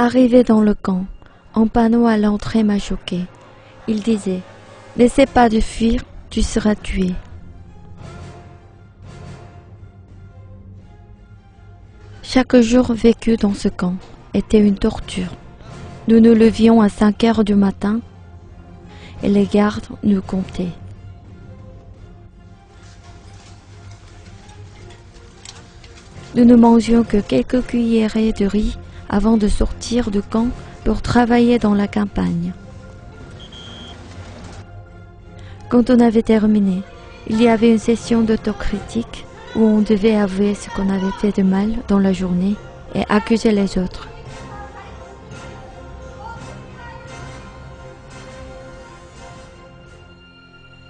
Arrivé dans le camp, un panneau à l'entrée m'a choqué. Il disait « N'essaie pas de fuir, tu seras tué ». Chaque jour vécu dans ce camp était une torture. Nous nous levions à 5 heures du matin et les gardes nous comptaient. Nous ne mangions que quelques cuillerées de riz avant de sortir du camp pour travailler dans la campagne. Quand on avait terminé, il y avait une session d'autocritique où on devait avouer ce qu'on avait fait de mal dans la journée et accuser les autres.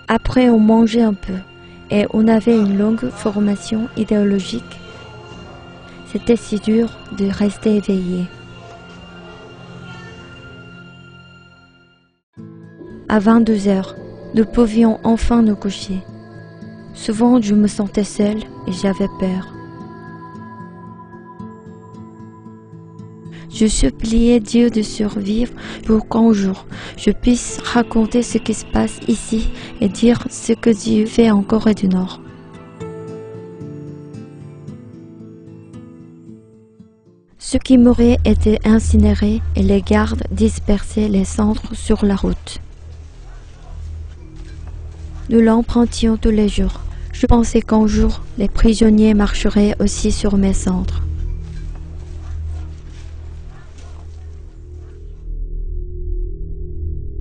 Après, on mangeait un peu et on avait une longue formation idéologique. C'était si dur de rester éveillé. À 22 heures, nous pouvions enfin nous coucher. Souvent, je me sentais seule et j'avais peur. Je suppliais Dieu de survivre pour qu'un jour, je puisse raconter ce qui se passe ici et dire ce que Dieu fait en Corée du Nord. Ceux qui mouraient étaient incinérés et les gardes dispersaient les cendres sur la route. Nous l'empruntions tous les jours. Je pensais qu'un jour, les prisonniers marcheraient aussi sur mes cendres.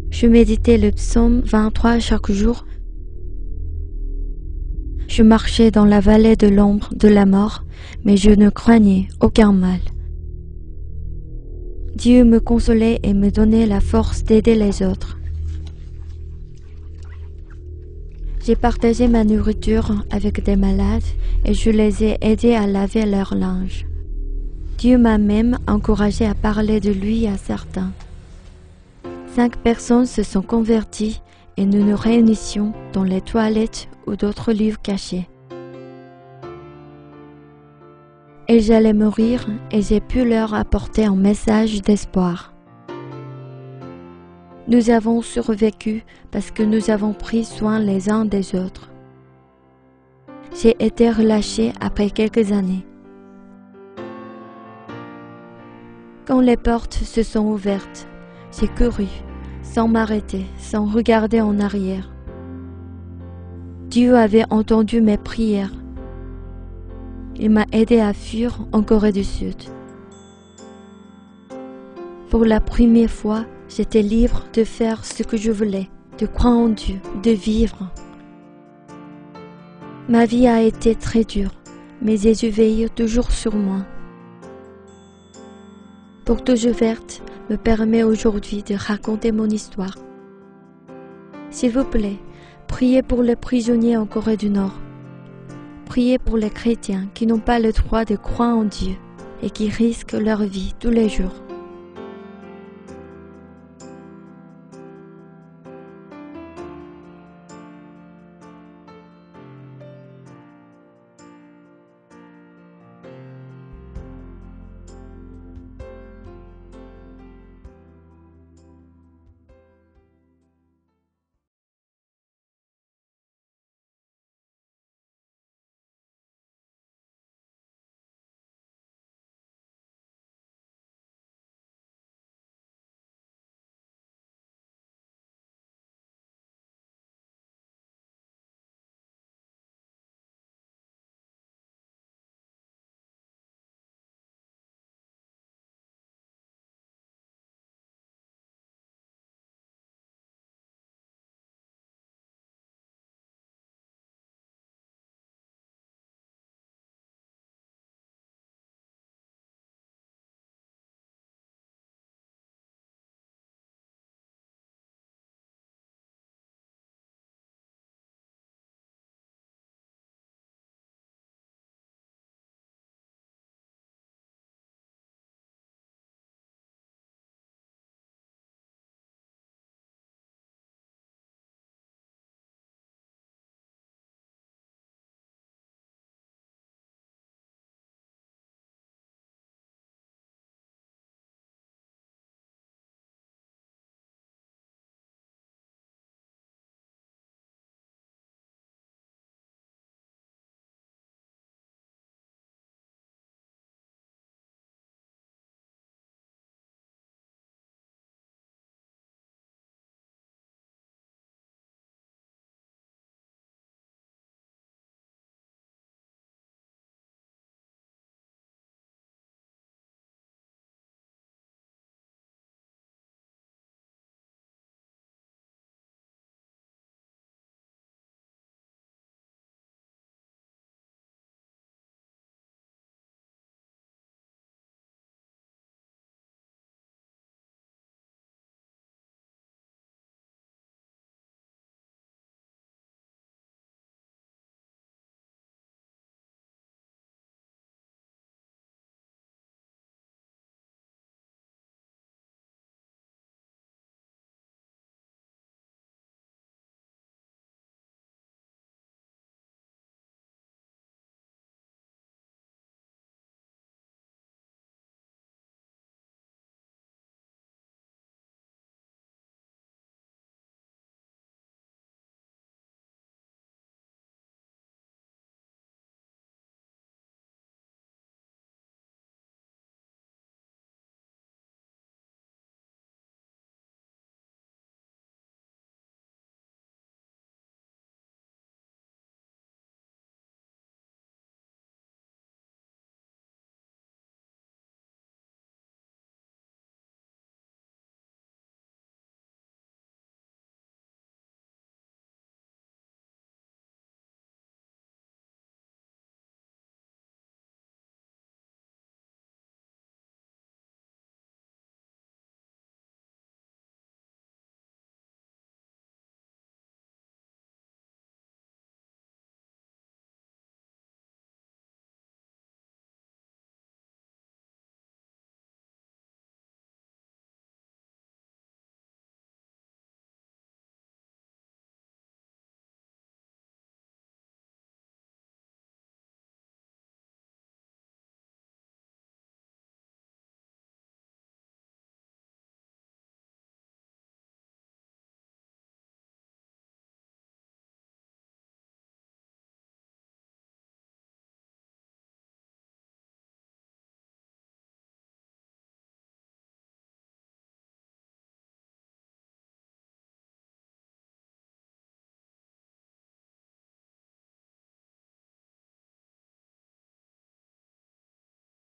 Je méditais le psaume 23 chaque jour. Je marchais dans la vallée de l'ombre de la mort, mais je ne craignais aucun mal. Dieu me consolait et me donnait la force d'aider les autres. J'ai partagé ma nourriture avec des malades et je les ai aidés à laver leur linge. Dieu m'a même encouragé à parler de lui à certains. 5 personnes se sont converties et nous nous réunissions dans les toilettes ou d'autres lieux cachés. Et j'allais mourir et j'ai pu leur apporter un message d'espoir. Nous avons survécu parce que nous avons pris soin les uns des autres. J'ai été relâché après quelques années. Quand les portes se sont ouvertes, j'ai couru, sans m'arrêter, sans regarder en arrière. Dieu avait entendu mes prières. Il m'a aidé à fuir en Corée du Sud. Pour la première fois, j'étais libre de faire ce que je voulais, de croire en Dieu, de vivre. Ma vie a été très dure, mais Jésus veille toujours sur moi. Porte ouverte me permet aujourd'hui de raconter mon histoire. S'il vous plaît, priez pour les prisonniers en Corée du Nord. Priez pour les chrétiens qui n'ont pas le droit de croire en Dieu et qui risquent leur vie tous les jours.